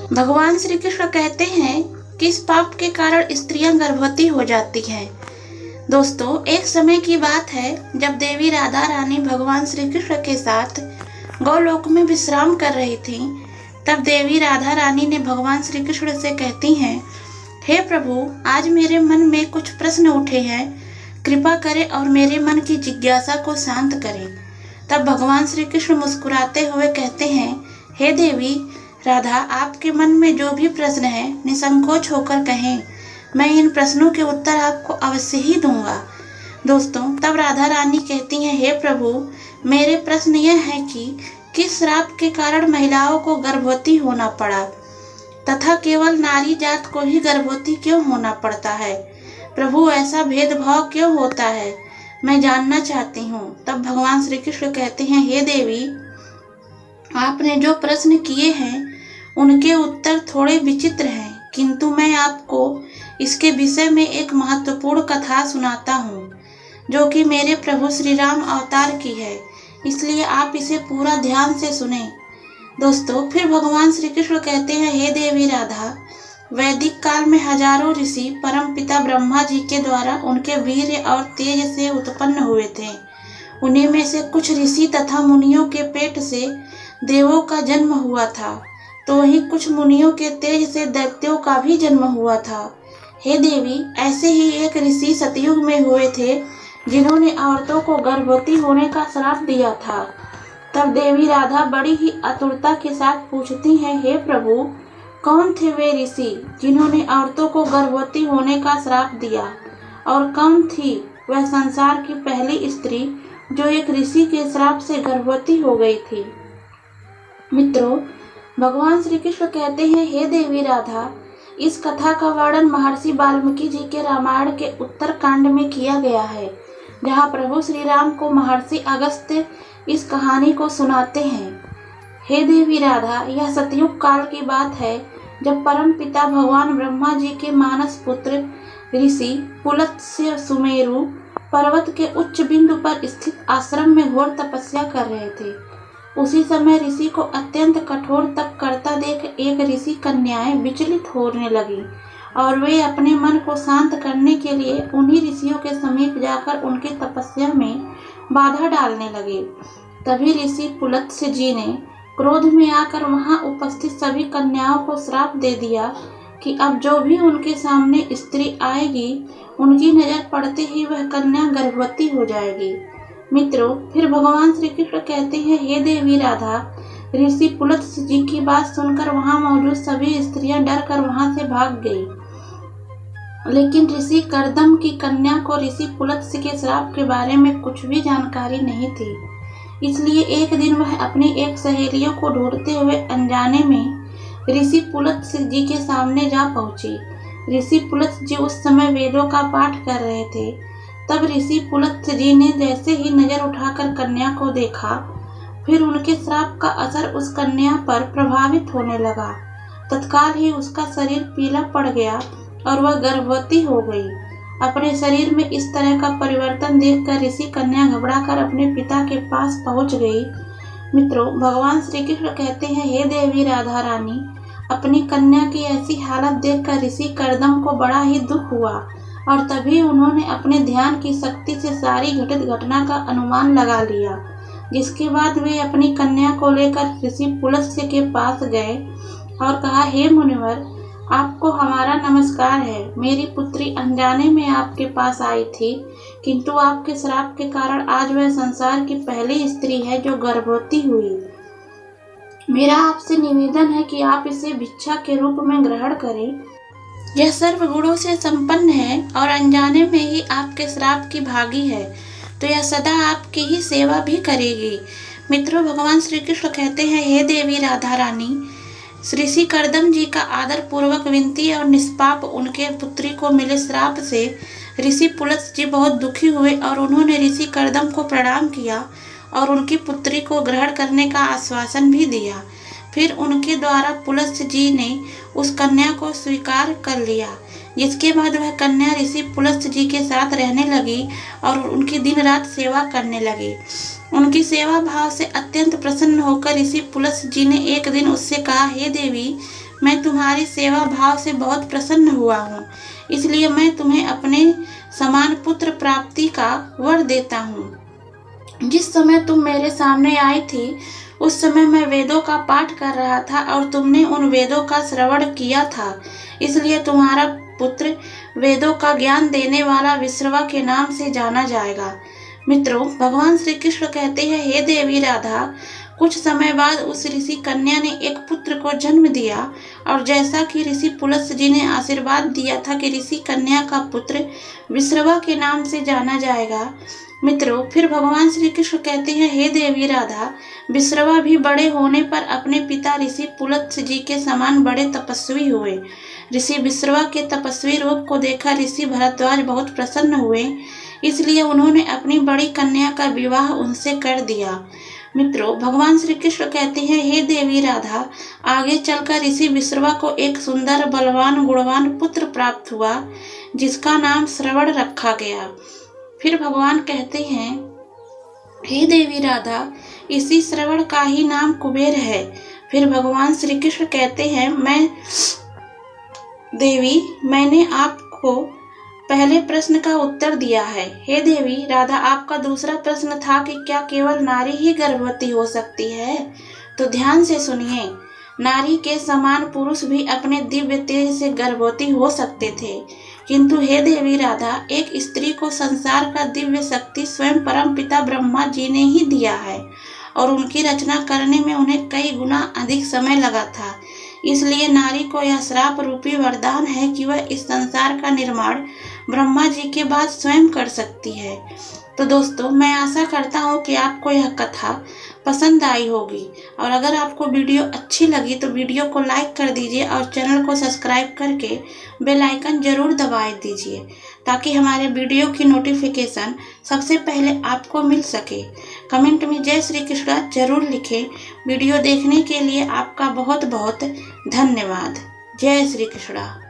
भगवान श्री कृष्ण कहते हैं कि इस पाप के कारण स्त्रियां गर्भवती हो जाती हैं। दोस्तों, एक समय की बात है जब देवी राधा रानी भगवान श्री कृष्ण के साथ गोलोक में विश्राम कर रही थी। तब देवी राधा रानी ने भगवान श्री कृष्ण से कहती हैं, हे प्रभु, आज मेरे मन में कुछ प्रश्न उठे हैं, कृपा करें और मेरे मन की जिज्ञासा को शांत करें। तब भगवान श्री कृष्ण मुस्कुराते हुए कहते हैं, हे देवी राधा, आपके मन में जो भी प्रश्न है निसंकोच होकर कहें, मैं इन प्रश्नों के उत्तर आपको अवश्य ही दूंगा। दोस्तों, तब राधा रानी कहती हैं, हे प्रभु, मेरे प्रश्न यह है कि किस श्राप के कारण महिलाओं को गर्भवती होना पड़ा तथा केवल नारी जात को ही गर्भवती क्यों होना पड़ता है। प्रभु, ऐसा भेदभाव क्यों होता है, मैं जानना चाहती हूँ। तब भगवान श्री कृष्ण कहते हैं, हे देवी, आपने जो प्रश्न किए हैं उनके उत्तर थोड़े विचित्र हैं, किंतु मैं आपको इसके विषय में एक महत्वपूर्ण कथा सुनाता हूँ जो कि मेरे प्रभु श्री राम अवतार की है, इसलिए आप इसे पूरा ध्यान से सुने। दोस्तों, फिर भगवान श्री कृष्ण कहते हैं, हे देवी राधा, वैदिक काल में हजारों ऋषि परम पिता ब्रह्मा जी के द्वारा उनके वीर्य और तेज से उत्पन्न हुए थे। उन्हीं में से कुछ ऋषि तथा मुनियों के पेट से देवों का जन्म हुआ था, तो वहीं कुछ मुनियों के तेज से दैत्यों का भी जन्म हुआ था। हे देवी, ऐसे ही एक ऋषि सतयुग में हुए थे जिन्होंने औरतों को गर्भवती होने का श्राप दिया था। तब देवी राधा बड़ी ही आतुरता के साथ पूछती हैं, हे प्रभु, कौन थे वे ऋषि जिन्होंने औरतों को गर्भवती होने का श्राप दिया, और कौन थी वह संसार की पहली स्त्री जो एक ऋषि के श्राप से गर्भवती हो गई थी। मित्रों, भगवान श्री कृष्ण कहते हैं, हे देवी राधा, इस कथा का वर्णन महर्षि वाल्मीकि जी के रामायण के उत्तर कांड में किया गया है, जहाँ प्रभु श्री राम को महर्षि अगस्त्य इस कहानी को सुनाते हैं। हे देवी राधा, यह सतयुग काल की बात है जब परम पिता भगवान ब्रह्मा जी के मानस पुत्र ऋषि पुलत्स्य सुमेरु पर्वत के उच्च बिंदु पर स्थित आश्रम में घोर तपस्या कर रहे थे। उसी समय ऋषि को अत्यंत कठोर तप करता देख एक ऋषि कन्याएं विचलित होने लगी और वे अपने मन को शांत करने के लिए उन्हीं ऋषियों के समीप जाकर उनकी तपस्या में बाधा डालने लगे। तभी ऋषि पुलत्स्य जी ने क्रोध में आकर वहां उपस्थित सभी कन्याओं को श्राप दे दिया कि अब जो भी उनके सामने स्त्री आएगी, उनकी नजर पड़ते ही वह कन्या गर्भवती हो जाएगी। मित्रों, फिर भगवान श्री कृष्ण कहते हैं, हे देवी राधा, ऋषि पुलत्स्य जी की बात सुनकर वहां मौजूद सभी स्त्रियां डर कर वहां से भाग गई, लेकिन ऋषि कर्दम की कन्या को ऋषि पुलत्स्य के श्राप के बारे में कुछ भी जानकारी नहीं थी। इसलिए एक दिन वह अपनी एक सहेलियों को ढूंढते हुए अनजाने में ऋषि पुलत्स्य जी के सामने जा पहुंची। ऋषि पुलत्स्य जी उस समय वेदों का पाठ कर रहे थे। तब ऋषि पुलत्स्य जी ने जैसे ही नजर उठाकर कन्या को देखा, फिर उनके श्राप का असर उस कन्या पर प्रभावित होने लगा। तत्काल ही उसका शरीर पीला पड़ गया और वह गर्भवती हो गई। अपने शरीर में इस तरह का परिवर्तन देखकर ऋषि कन्या घबराकर अपने पिता के पास पहुंच गई। मित्रों, भगवान श्री कृष्ण कहते हैं, हे देवी राधा रानी, अपनी कन्या की ऐसी हालत देखकर ऋषि कर्दम को बड़ा ही दुख हुआ और तभी उन्होंने अपने ध्यान की शक्ति से सारी घटित घटना का अनुमान लगा लिया। जिसके बाद वे अपनी कन्या को लेकर ऋषि पुलत्स्य के पास गए और कहा, हे मुनिवर, आपको हमारा नमस्कार है। मेरी पुत्री अनजाने में आपके पास आई थी, किंतु आपके श्राप के कारण आज वह संसार की पहली स्त्री है जो गर्भवती हुई। मेरा आपसे निवेदन है कि आप इसे भिक्षा के रूप में ग्रहण करें। यह सर्व गुणों से संपन्न है और अनजाने में ही आपके श्राप की भागी है, तो यह सदा आपकी ही सेवा भी करेगी। मित्रों, भगवान श्री कृष्ण कहते हैं, हे देवी राधा रानी, ऋषि कर्दम जी का आदर पूर्वक विनती और निष्पाप उनके पुत्री को मिले श्राप से ऋषि पुलत्स्य जी बहुत दुखी हुए और उन्होंने ऋषि कर्दम को प्रणाम किया और उनकी पुत्री को ग्रहण करने का आश्वासन भी दिया। फिर उनके द्वारा पुलत्स्य जी ने उस कन्या को स्वीकार कर लिया, जिसके बाद वह कन्या ऋषि पुलत्स्य जी के साथ रहने लगी और उनकी दिन रात सेवा करने लगी। उनकी सेवा भाव से अत्यंत प्रसन्न होकर ऋषि पुलत्स्य जी ने एक दिन उससे कहा, हे देवी, मैं तुम्हारी सेवा भाव से बहुत प्रसन्न हुआ हूँ, इसलिए मैं तुम्हें अपने समान पुत्र प्राप्ति का वर देता हूँ। जिस समय तुम मेरे सामने आई थी, उस समय मैं वेदों का पाठ कर रहा था और तुमने उन वेदों का श्रवण किया था, इसलिए तुम्हारा पुत्र वेदों का ज्ञान देने वाला विश्रवा के नाम से जाना जाएगा। मित्रों, भगवान श्री कृष्ण कहते हैं, हे देवी राधा, कुछ समय बाद उस ऋषि कन्या ने एक पुत्र को जन्म दिया और जैसा कि ऋषि पुलस्त्य जी ने आशीर्वाद दिया था कि ऋषि कन्या का पुत्र विश्रवा के नाम से जाना जाएगा। मित्रों, फिर भगवान श्री कृष्ण कहते हैं, हे देवी राधा, विश्रवा भी बड़े होने पर अपने पिता ऋषि पुलस्त्य जी के समान बड़े तपस्वी हुए। ऋषि विश्रवा के तपस्वी रूप को देखा ऋषि भरद्वाज बहुत प्रसन्न हुए, इसलिए उन्होंने अपनी बड़ी कन्या का विवाह उनसे कर दिया। मित्रों, भगवान श्री कृष्ण कहते हैं, हे देवी राधा, आगे चलकर ऋषि विश्रवा को एक सुंदर बलवान गुणवान पुत्र प्राप्त हुआ, जिसका नाम श्रवण रखा गया। फिर भगवान कहते हैं, हे देवी राधा, इसी श्रवण का ही नाम कुबेर है। फिर भगवान श्री कृष्ण कहते हैं, मैंने आपको पहले प्रश्न का उत्तर दिया है। हे देवी राधा, आपका दूसरा प्रश्न था कि क्या केवल नारी ही गर्भवती हो सकती है? तो ध्यान से सुनिए, नारी के समान पुरुष भी अपने दिव्य तेज से गर्भवती हो सकते थे, किंतु हे देवी राधा, एक स्त्री को संसार का दिव्य शक्ति स्वयं परम पिता ब्रह्मा जी ने ही दिया है और उनकी रचना करने में उन्हें कई गुना अधिक समय लगा था। इसलिए नारी को यह श्राप रूपी वरदान है कि वह इस संसार का निर्माण ब्रह्मा जी के बाद स्वयं कर सकती है। तो दोस्तों, मैं आशा करता हूँ कि आपको यह कथा पसंद आई होगी, और अगर आपको वीडियो अच्छी लगी तो वीडियो को लाइक कर दीजिए और चैनल को सब्सक्राइब करके बेल आइकन जरूर दबा दीजिए, ताकि हमारे वीडियो की नोटिफिकेशन सबसे पहले आपको मिल सके। कमेंट में जय श्री कृष्ण जरूर लिखें। वीडियो देखने के लिए आपका बहुत बहुत धन्यवाद। जय श्री कृष्ण।